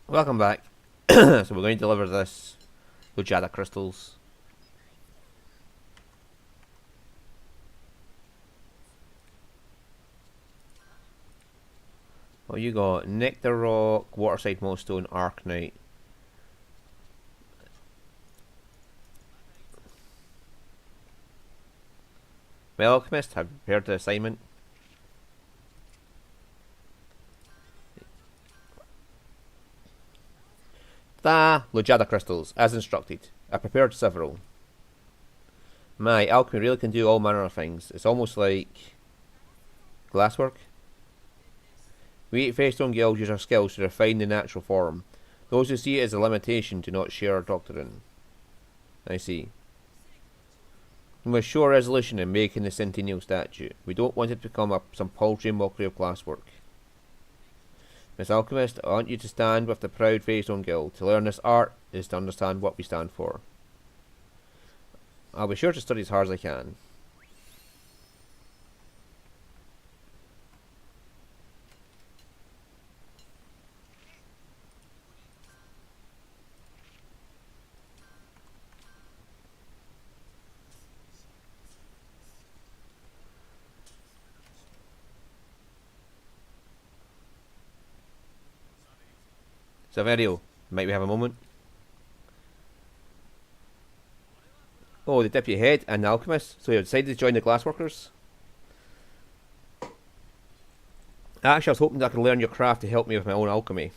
Welcome back. So we're going to deliver this Lujada crystals. Well, you got Nectar Rock, Waterside Moonstone, Arknite. Well, Alchemist, have you prepared the assignment? Lujada crystals, as instructed. I prepared several. My alchemy really can do all manner of things. It's almost like glasswork. We at Faystone Guild use our skills to refine the natural form. Those who see it as a limitation do not share our doctrine. I see. We must show resolution in making the centennial statue. We don't want it to become some paltry mockery of glasswork. Miss Alchemist, I want you to stand with the proud Faystone Guild. To learn this art is to understand what we stand for. I'll be sure to study as hard as I can. Saverio, might we have a moment? Oh, the deputy head and the alchemist. So you decided to join the glassworkers? Actually, I was hoping that I could learn your craft to help me with my own alchemy.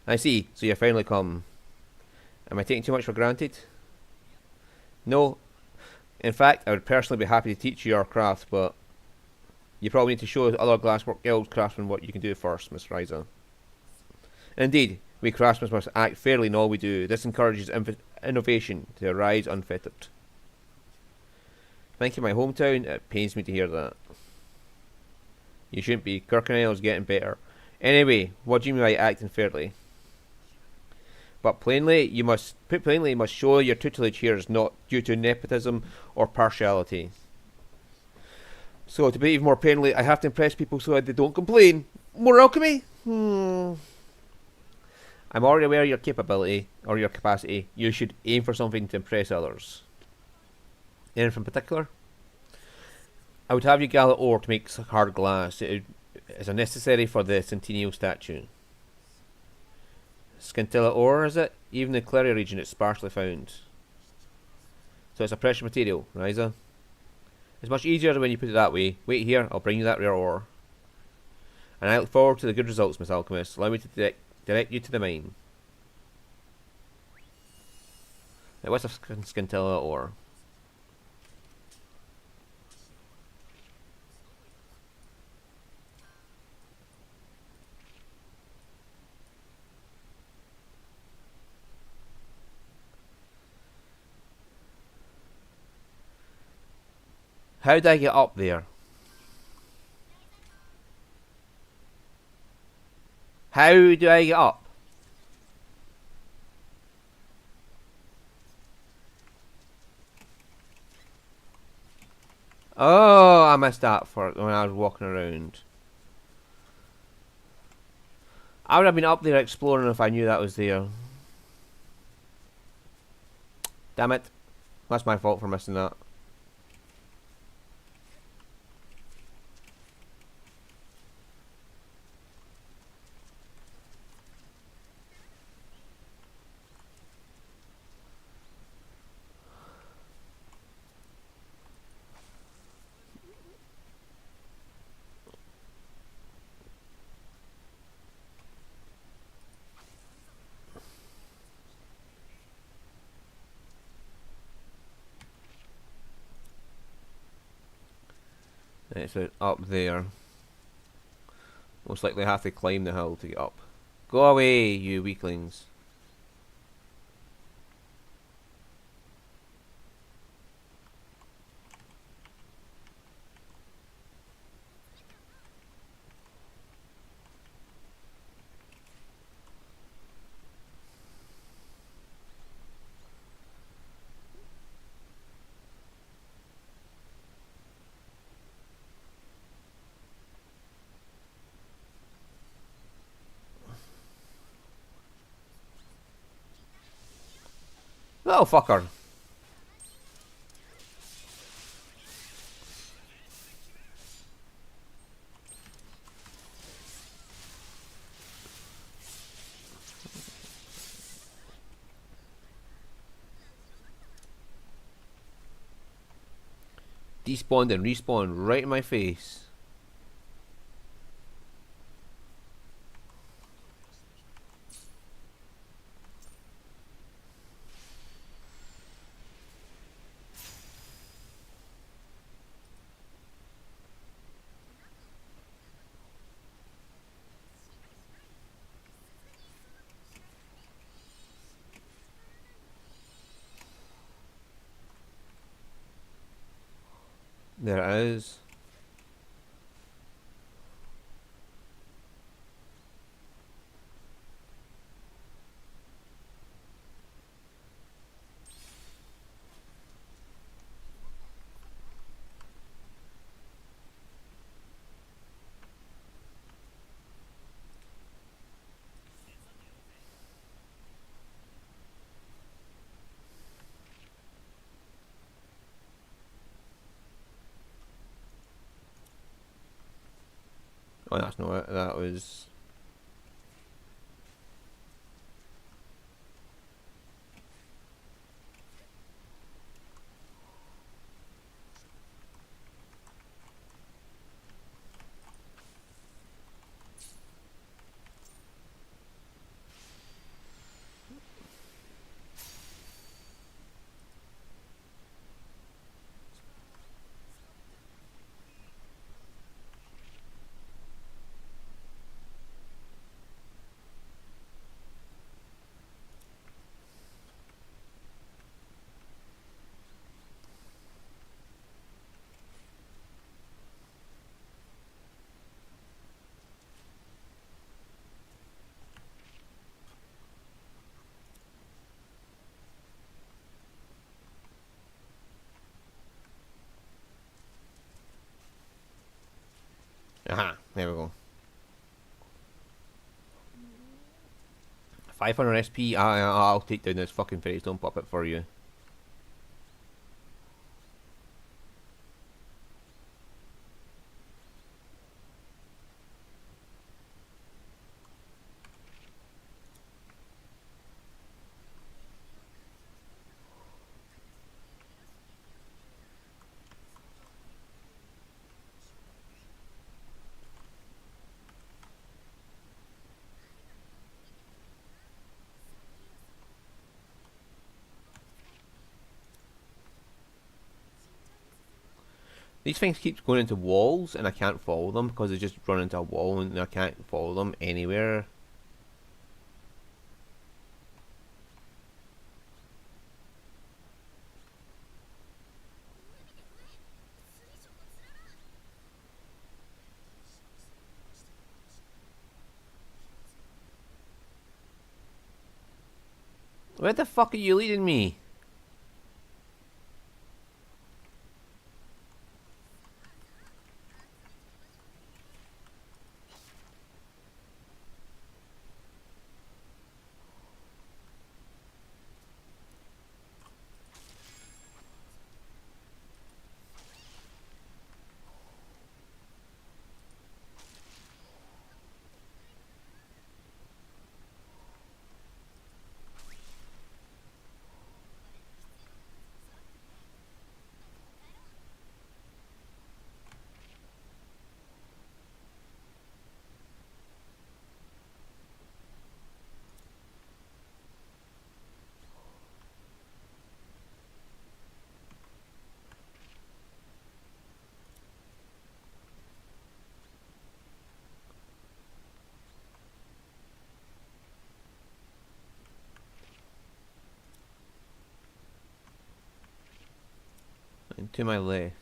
I see, so you finally come. Am I taking too much for granted? No. In fact, I would personally be happy to teach you your craft, but you probably need to show other glasswork guild craftsmen what you can do first, Miss Ryza. Indeed, we craftsmen must act fairly in all we do. This encourages innovation to arise unfettered. Thank you, my hometown. It pains me to hear that. You shouldn't be. Kirkconnell's getting better. Anyway, what do you mean by acting fairly? But plainly, you must show your tutelage here is not due to nepotism or partiality. So to be even more plainly, I have to impress people so that they don't complain. More alchemy? I'm already aware of your capability or your capacity. You should aim for something to impress others. Anything in particular? I would have you gather ore to make hard glass. It is necessary for the centennial statue. Scintilla ore, is it? Even in the Claria region it's sparsely found. So it's a precious material, Ryza. It's much easier when you put it that way. Wait here, I'll bring you that rare ore. And I look forward to the good results, Miss Alchemist. Allow me to direct you to the mine. Now what's a scintilla ore? How did I get up there? How do I get up? Oh, I missed that for when I was walking around. I would have been up there exploring if I knew that was there. Damn it. That's my fault for missing that. It's up there. Most likely I have to climb the hill to get up. Go away, you weaklings. Little fucker. Despawned and respawned right in my face. There it is. Oh, that's not it. That was... Aha, there we go. 500 SP, I'll take down this fucking fairy stone puppet for you. These things keep going into walls and I can't follow them because they just run into a wall and I can't follow them anywhere. Where the fuck are you leading me? And to my left.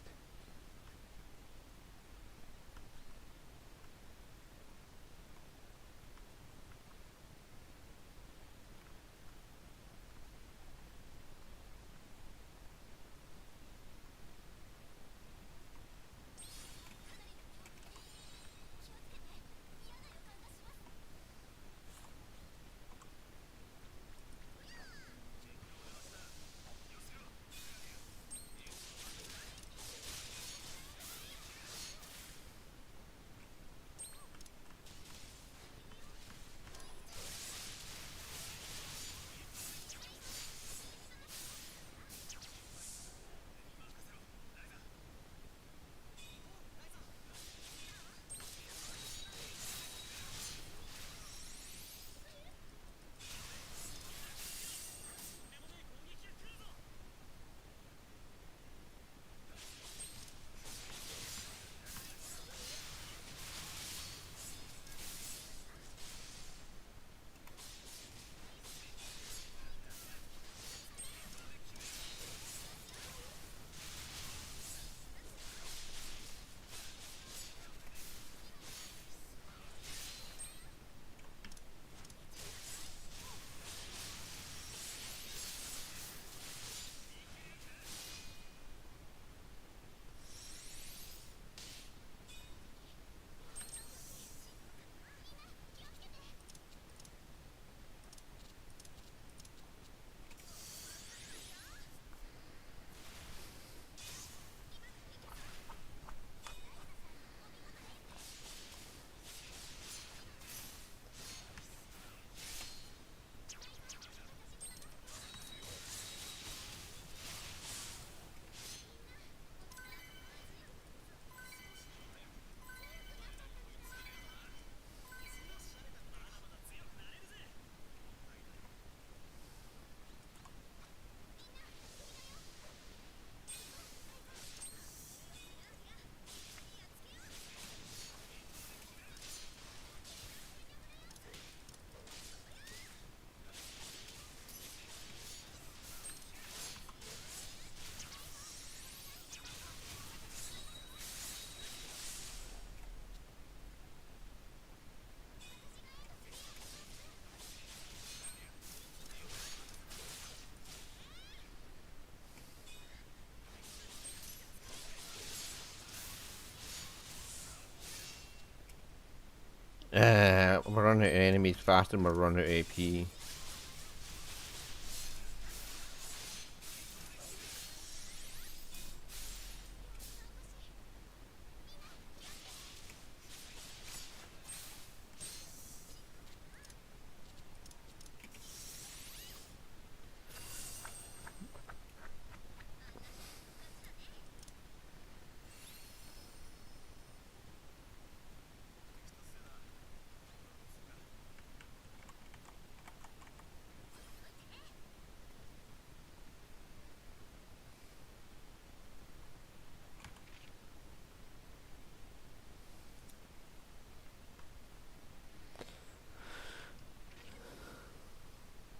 We're running out of enemies faster than we're running out of AP.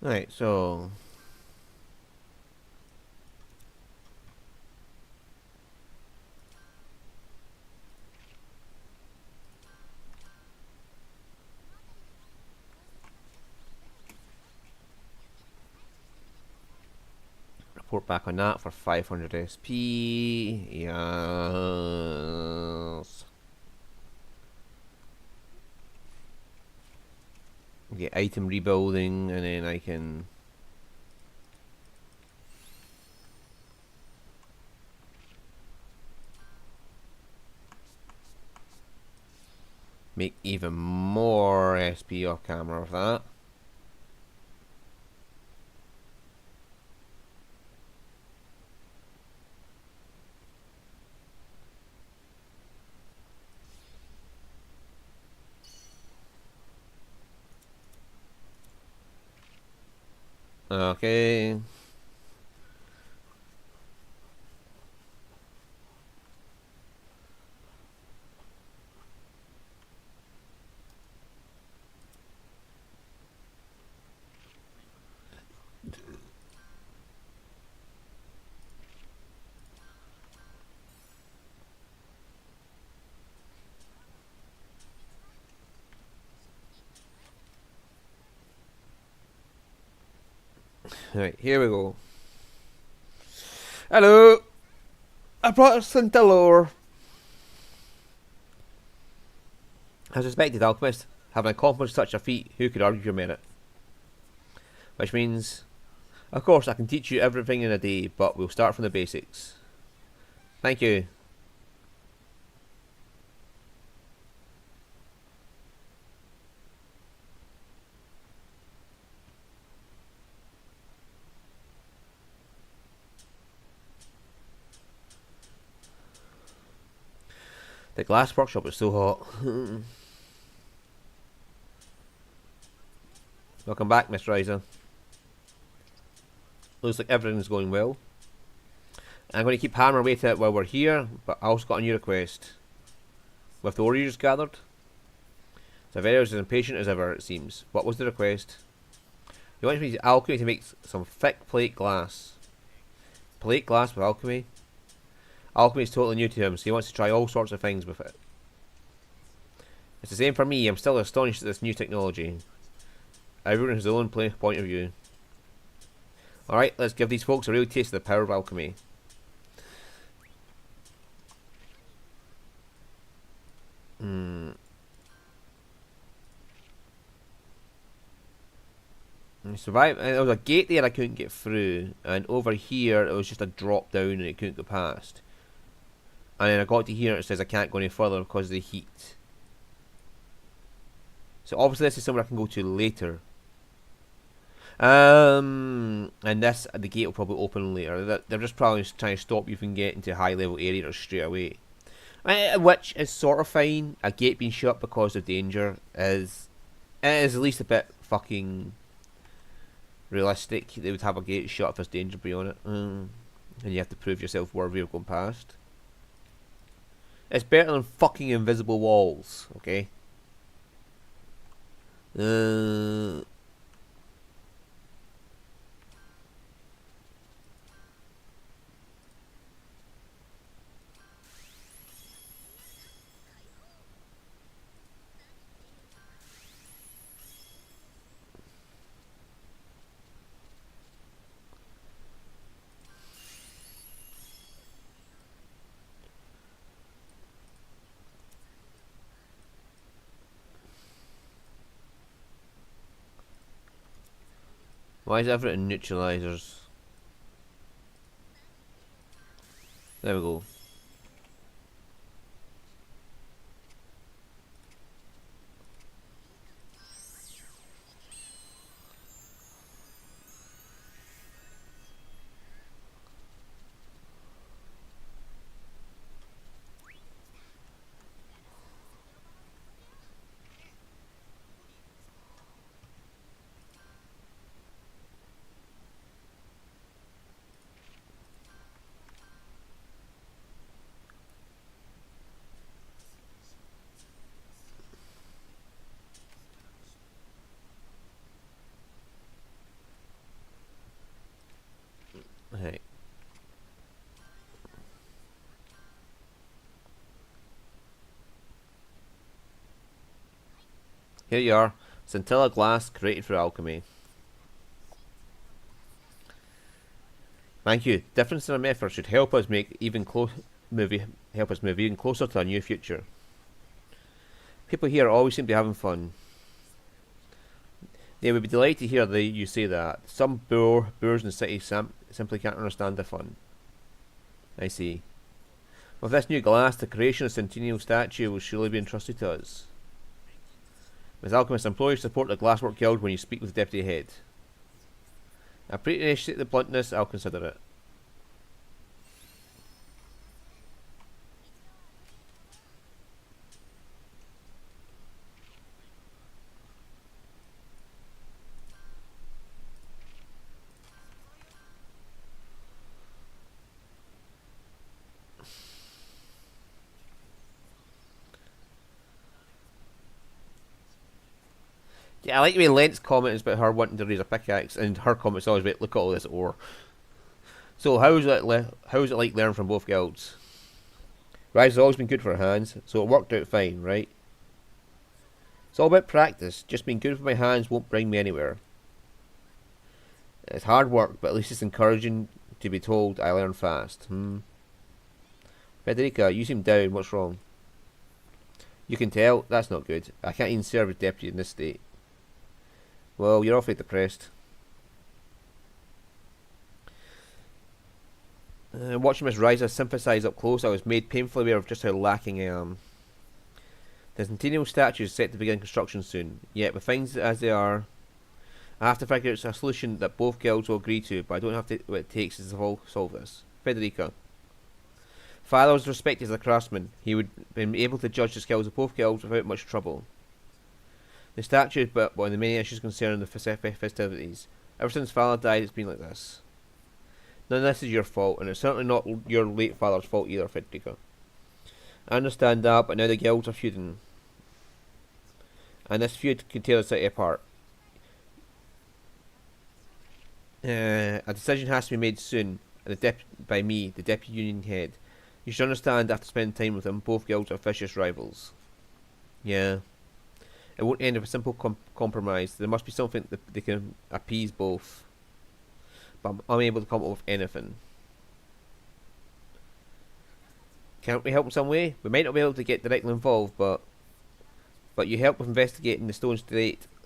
Right, so report back on that for 500 SP. Yes. Get item rebuilding, and then I can make even more SP off camera with that. Okay. Right, here we go. Hello! I brought us some Delore. As suspected, Alchemist, having accomplished such a feat, who could argue your merit? Which means, of course, I can teach you everything in a day, but we'll start from the basics. Thank you. The glass workshop is so hot. Welcome back, Mr. Ryza. Looks like everything's going well. I'm going to keep hammering away to it while we're here, but I also got a new request. With the ore you just gathered, Saverio is as impatient as ever, it seems. What was the request? He wants me to alchemy to make some thick plate glass. Plate glass with alchemy? Alchemy is totally new to him, so he wants to try all sorts of things with it. It's the same for me. I'm still astonished at this new technology. Everyone has their own point of view. Alright, let's give these folks a real taste of the power of alchemy. Survive. There was a gate there I couldn't get through, and over here it was just a drop down and it couldn't go past. And then I got to here and it says I can't go any further because of the heat. So obviously this is somewhere I can go to later. And this, the gate will probably open later. They're just probably trying to stop you from getting to high level areas straight away. Which is sort of fine. A gate being shut because of danger is at least a bit fucking realistic. They would have a gate shut if there's danger beyond it. And you have to prove yourself worthy of going past. It's better than fucking invisible walls, okay? Why is everything neutralizers? There we go. Hey. Here you are. Scintilla glass created for alchemy. Thank you. Difference in our methods should help us move even closer to a new future. People here always seem to be having fun. They would be delighted to hear you say that. Some boors in the city simply can't understand the fun. I see. With this new glass, the creation of Centennial statue will surely be entrusted to us. As Alchemist employees, support the Glasswork Guild when you speak with the deputy head. I appreciate the bluntness, I'll consider it. Yeah, I like the way Lent's comment is about her wanting to raise a pickaxe, and her comment's always about, look at all this ore. So how's it like learning from both guilds? Ryza's always been good for her hands, so it worked out fine, right? It's all about practice. Just being good with my hands won't bring me anywhere. It's hard work, but at least it's encouraging to be told I learn fast. Federica, you seem down. What's wrong? You can tell. That's not good. I can't even serve as deputy in this state. Well, you're awfully depressed. Watching Miss Ryza sympathise up close, I was made painfully aware of just how lacking I am. The Centennial statue is set to begin construction soon, yet with things as they are, I have to figure out a solution that both guilds will agree to, but I don't have what it takes to solve this. Federica. Father was respected as a craftsman. He would have been able to judge the skills of both guilds without much trouble. The statue is but one of the many issues concerning the festivities. Ever since father died, it's been like this. None of this is your fault, and it's certainly not your late father's fault either, Federica. I understand that, but now the guilds are feuding. And this feud could tear the city apart. A decision has to be made soon, and by me, the deputy union head. You should understand after spending time with them, both guilds are vicious rivals. Yeah. It won't end with a simple compromise. There must be something that they can appease both. But I'm unable to come up with anything. Can't we help in some way? We might not be able to get directly involved, but you helped with investigating the stone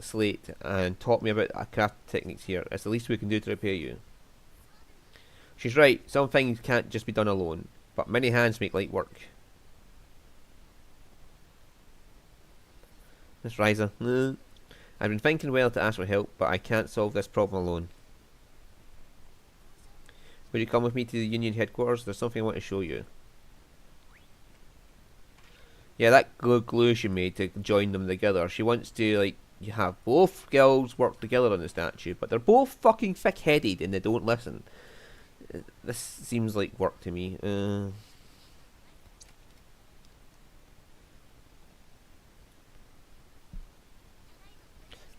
slate and taught me about craft techniques here. It's the least we can do to repay you. She's right. Some things can't just be done alone, but many hands make light work. Miss Ryza. I've been thinking well to ask for help, but I can't solve this problem alone. Will you come with me to the Union headquarters? There's something I want to show you. Yeah, that glue she made to join them together. She wants to, like, you have both guilds work together on the statue, but they're both fucking thick-headed and they don't listen. This seems like work to me.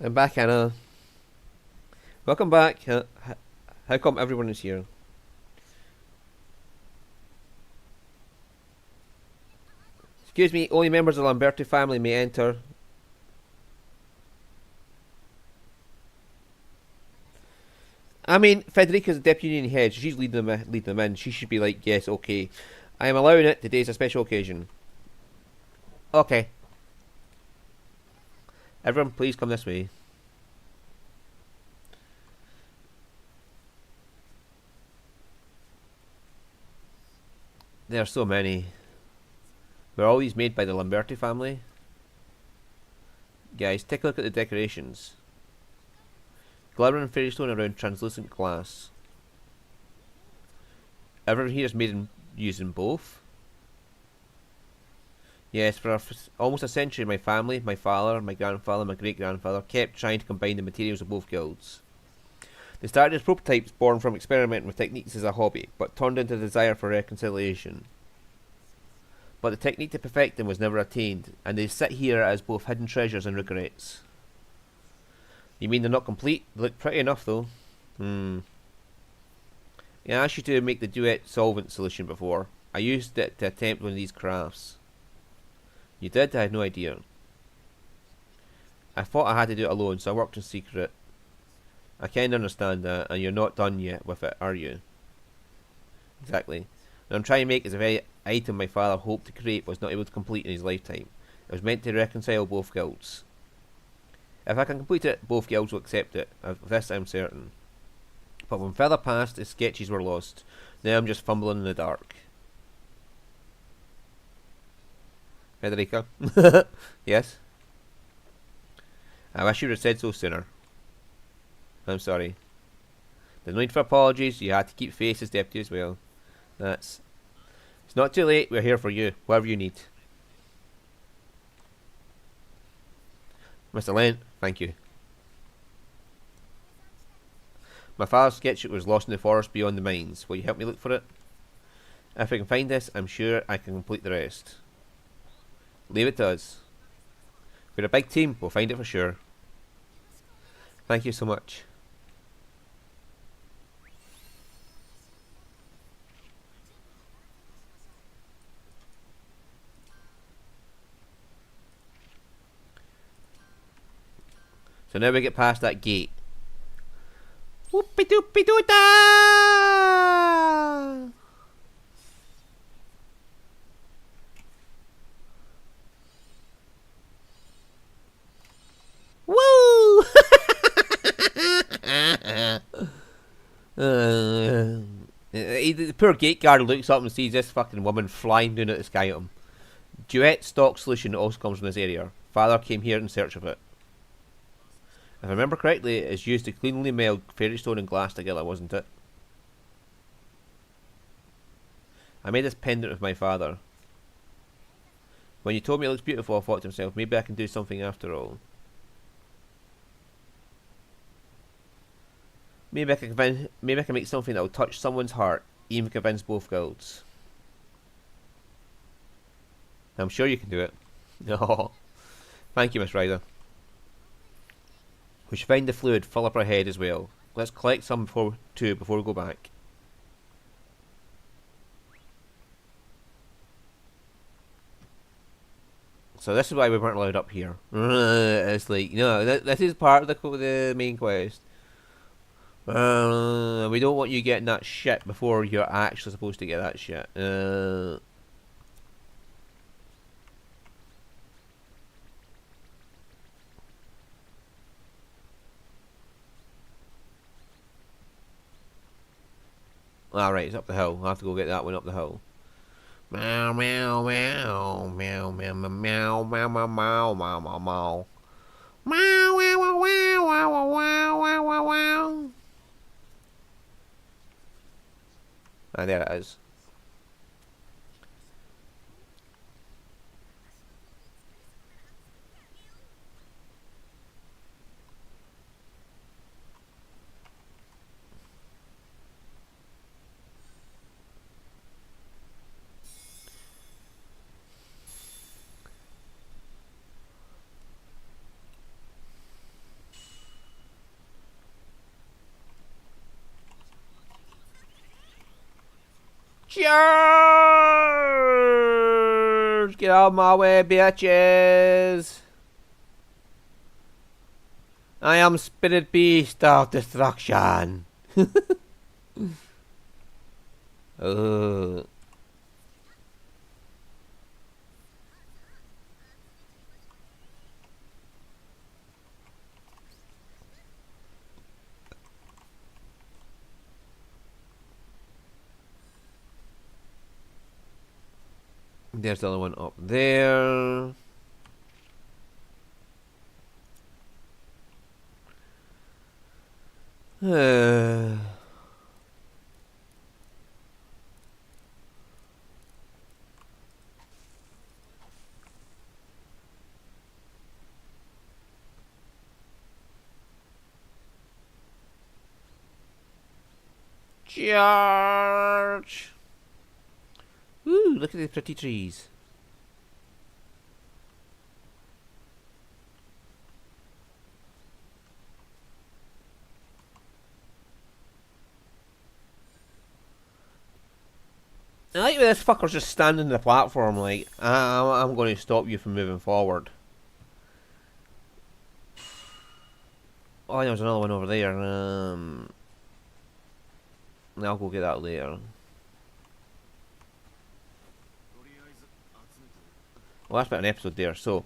I'm back, Anna. Welcome back. How come everyone is here? Excuse me, only members of the Lamberti family may enter. I mean, Federica's the deputy union head, so she's leading them in. She should be like, yes, okay. I am allowing it. Today's a special occasion. Okay. Everyone, please come this way. There are so many. Were all these made by the Lamberti family? Guys, take a look at the decorations. Glimmering fairy stone around translucent glass. Everyone here is made using both. Yes, for almost a century my family, my father, my grandfather, my great-grandfather kept trying to combine the materials of both guilds. They started as prototypes born from experimenting with techniques as a hobby, but turned into a desire for reconciliation. But the technique to perfect them was never attained, and they sit here as both hidden treasures and regrets. You mean they're not complete? They look pretty enough though. Yeah, I asked you to make the duet solvent solution before. I used it to attempt one of these crafts. You did? I had no idea. I thought I had to do it alone, so I worked in secret. I can understand that, and you're not done yet with it, are you? Exactly. What I'm trying to make is the very item my father hoped to create was not able to complete in his lifetime. It was meant to reconcile both guilds. If I can complete it, both guilds will accept it. Of this I'm certain. But when further past, the sketches were lost. Now I'm just fumbling in the dark. Federica? Yes? I wish you would have said so sooner. I'm sorry. There's no need for apologies. You had to keep face as deputy as well. It's not too late. We're here for you. Whatever you need. Mr. Lent, thank you. My father's sketchbook was lost in the forest beyond the mines. Will you help me look for it? If I can find this, I'm sure I can complete the rest. Leave it to us. We're a big team. We'll find it for sure. Thank you so much. So now we get past that gate. Whoopie doopie doo da! Woo! The poor gate guard looks up and sees this fucking woman flying down at the sky at him. Duet stock solution also comes from this area. Father came here in search of it. If I remember correctly, it's used to cleanly meld fairy stone and glass together, wasn't it? I made this pendant with my father. When you told me it looks beautiful, I thought to myself, maybe I can do something after all. Maybe I can make something that will touch someone's heart, even convince both guilds. I'm sure you can do it. No. Thank you, Miss Ryza. We should find the fluid, fill up our head as well. Let's collect some before we go back. So this is why we weren't allowed up here. It's like, no, this is part of the main quest. We don't want you getting that shit before you're actually supposed to get that shit. Alright, it's up the hill. I'll have to go get that one up the hill. Meow meow meow meow meow meow meow meow meow meow meow meow meow. Meow wow wow wow wow wow wow wow wow. Ah, there it is. Charge! Get out of my way, bitches! I am Spirit Beast of Destruction. There's the other one up there. Charge! Ooh, look at the pretty trees. I like when this fucker's just standing on the platform like, I'm going to stop you from moving forward. Oh, there's another one over there. I'll go get that later. Well, that's about an episode there, so...